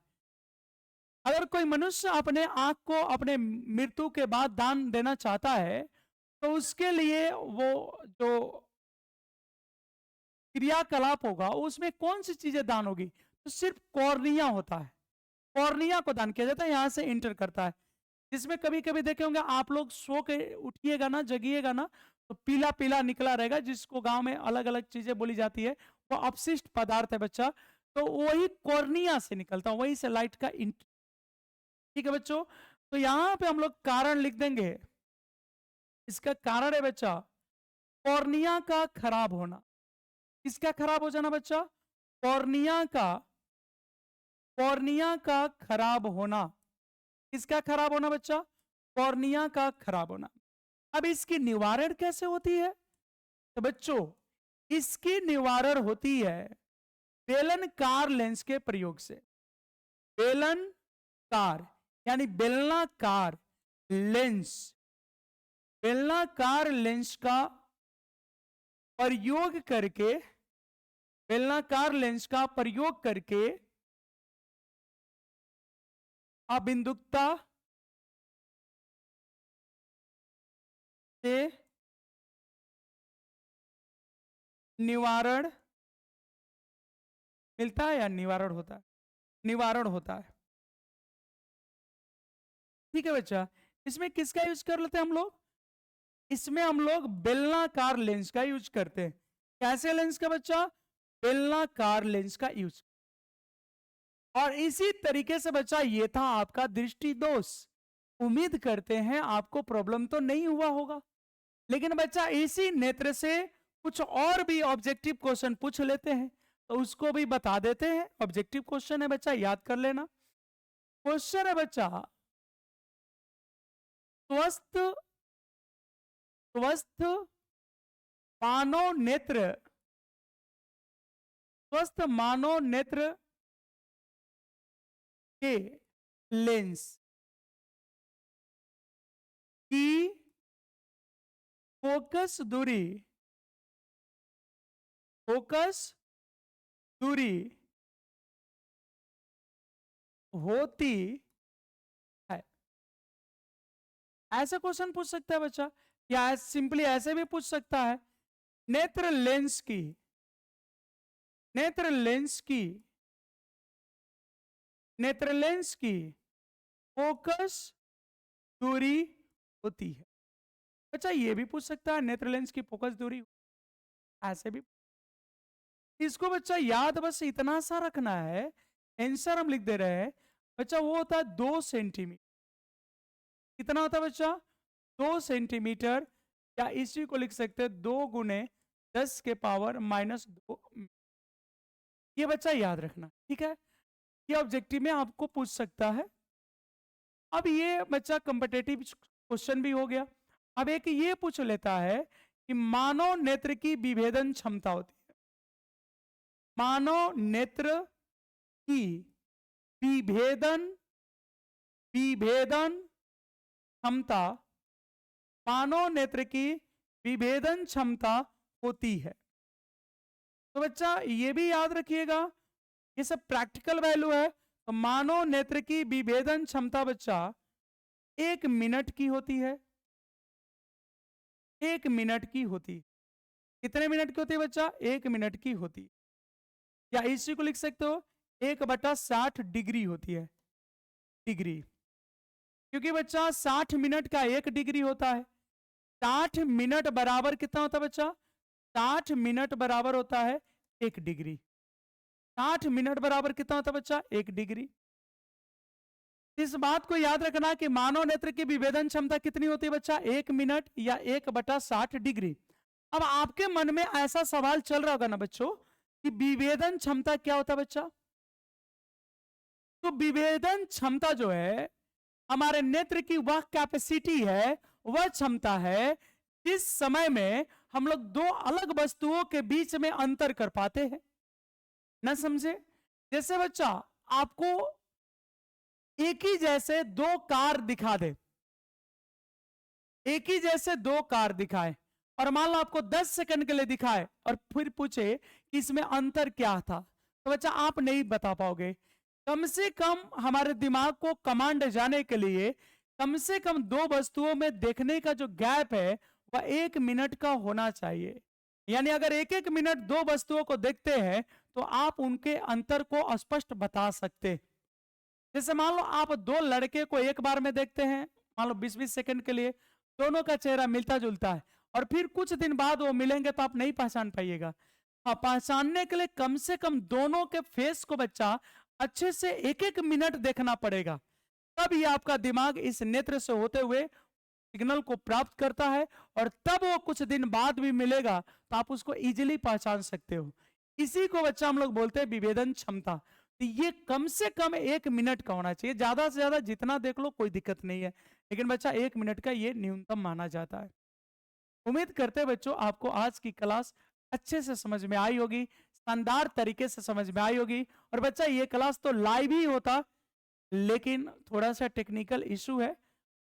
अगर कोई मनुष्य अपने आंख को अपने मृत्यु के बाद दान देना चाहता है तो उसके लिए वो जो क्रियाकलाप होगा उसमें कौन सी चीजें दान होगी? तो सिर्फ कॉर्निया होता है, कॉर्निया को दान किया जाता है, यहां से इंटर करता है। जिसमें कभी कभी देखे होंगे आप लोग, सो के उठिएगा ना, जगिएगा ना, तो पीला पीला निकला रहेगा, जिसको गांव में अलग अलग चीजें बोली जाती है, वो अपशिष्ट पदार्थ है बच्चा। तो वही कॉर्निया से निकलता है, वही से लाइट का इंटर। ठीक है बच्चों? तो यहां पे हम लोग कारण लिख देंगे। इसका कारण है बच्चा कॉर्निया का खराब होना। किसका खराब हो जाना बच्चा? कॉर्निया का खराब होना। किसका खराब होना बच्चा? कॉर्निया का खराब होना। अब इसकी निवारण कैसे होती है? तो बच्चों इसकी निवारण होती है बेलनाकार लेंस के प्रयोग से। बेलनाकार यानी बेलनाकार लेंस, बेलनाकार लेंस का प्रयोग करके, बेलनाकार लेंस का प्रयोग करके अबिंदुकता से निवारण मिलता है या निवारण होता है? निवारण होता है। ठीक है बच्चा? इसमें किसका यूज कर लेते हैं हम लोग? इसमें हम लोग बेलनाकार लेंस का यूज करते हैं। कैसे लेंस का बच्चा? बेलनाकार लेंस का यूज। और इसी तरीके से बच्चा ये था आपका दृष्टि दोष। उम्मीद करते हैं आपको प्रॉब्लम तो नहीं हुआ होगा, लेकिन बच्चा इसी नेत्र से कुछ और भी ऑब्जेक्टिव क्वेश्चन पूछ लेते हैं, तो उसको भी बता देते हैं। ऑब्जेक्टिव क्वेश्चन है बच्चा, याद कर लेना। क्वेश्चन है बच्चा स्वस्थ स्वस्थ मानव नेत्र, स्वस्थ मानव नेत्र के लेंस की फोकस दूरी होती है। ऐसा क्वेश्चन पूछ सकता है बच्चा, या सिंपली ऐसे भी पूछ सकता है, नेत्र लेंस की नेत्र लेंस की फोकस दूरी होती है। बच्चा ये भी पूछ सकता है, नेत्र लेंस की फोकस दूरी, ऐसे भी। इसको बच्चा याद बस इतना सा रखना है, आंसर हम लिख दे रहे हैं बच्चा, वो होता है 2 सेंटीमीटर। कितना होता है बच्चा? 2 सेंटीमीटर, या इसी को लिख सकते हैं 2 गुने 10 के पावर -2। ये बच्चा याद रखना, ठीक है? ये ऑब्जेक्टिव में आपको पूछ सकता है। अब ये बच्चा कॉम्पिटेटिव क्वेश्चन भी हो गया। अब एक ये पूछ लेता है कि मानव नेत्र की विभेदन क्षमता होती है, मानव नेत्र की विभेदन क्षमता, मानव नेत्र की विभेदन क्षमता होती है। तो बच्चा ये भी याद रखिएगा, ये सब प्रैक्टिकल वैल्यू है। तो मानव नेत्र की विभेदन क्षमता बच्चा 1 मिनट की होती है। 1 मिनट की होती, कितने मिनट की होती है बच्चा? 1 मिनट की होती, या इसी को लिख सकते हो 1/60 डिग्री होती है, डिग्री। क्योंकि बच्चा 60 मिनट का 1 डिग्री होता है। 60 मिनट बराबर कितना होता है बच्चा? 60 मिनट बराबर होता है 1 डिग्री। 60 मिनट बराबर कितना होता है बच्चा? 1 डिग्री। इस बात को याद रखना कि मानव नेत्र की विभेदन क्षमता कितनी होती है बच्चा? 1 मिनट या 1/60 डिग्री। अब आपके मन में ऐसा सवाल चल रहा होगा ना बच्चों कि विभेदन क्षमता क्या होता है बच्चा? तो विभेदन क्षमता जो है हमारे नेत्र की वह कैपेसिटी है, वह क्षमता है जिस समय में हम लोग 2 अलग वस्तुओं के बीच में अंतर कर पाते हैं। ना समझे? जैसे बच्चा आपको एक ही जैसे 2 कार दिखा दे, एक ही जैसे 2 कार दिखाए, और मान लो आपको 10 सेकंड के लिए दिखाए और फिर पूछे कि इसमें अंतर क्या था, तो बच्चा आप नहीं बता पाओगे। कम से कम हमारे दिमाग को कमांड जाने के लिए कम से कम 2 वस्तुओं में देखने का जो गैप है वह 1 मिनट का होना चाहिए। यानी अगर 1-1 मिनट 2 वस्तुओं को देखते हैं तो आप उनके अंतर को स्पष्ट बता सकते। जैसे मान लो आप 2 लड़के को एक बार में देखते हैं, मान लो 20-20 सेकंड के लिए, दोनों का चेहरा मिलता जुलता है, और फिर कुछ दिन बाद वो मिलेंगे तो आप नहीं पहचान पाइएगा। हाँ, पहचानने के लिए कम से कम दोनों के फेस को बच्चा अच्छे से 1-1 मिनट देखना पड़ेगा, तब ये आपका दिमाग इस नेत्र से होते हुए सिग्नल को प्राप्त करता है, और तब वो कुछ दिन बाद भी मिलेगा तो आप उसको इजीली पहचान सकते हो। इसी को बच्चा हम लोग बोलते हैं विभेदन क्षमता। तो ये कम से कम 1 मिनट का होना चाहिए, ज्यादा से ज्यादा जितना देख लो कोई दिक्कत नहीं है, लेकिन बच्चा 1 मिनट का ये न्यूनतम माना जाता है। उम्मीद करते हैं बच्चों आपको आज की क्लास अच्छे से समझ में आई होगी, शानदार तरीके से समझ में आई होगी। और बच्चा ये क्लास तो लाइव ही होता, लेकिन थोड़ा सा टेक्निकल इशू है,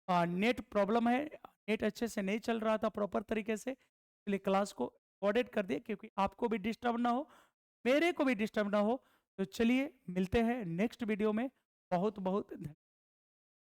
नेट प्रॉब्लम है, नेट अच्छे से नहीं चल रहा था प्रॉपर तरीके से, इसलिए क्लास को ऑडिट कर दिया, क्योंकि आपको भी डिस्टर्ब ना हो, मेरे को भी डिस्टर्ब ना हो। तो चलिए मिलते हैं नेक्स्ट वीडियो में। बहुत बहुत धन्यवाद।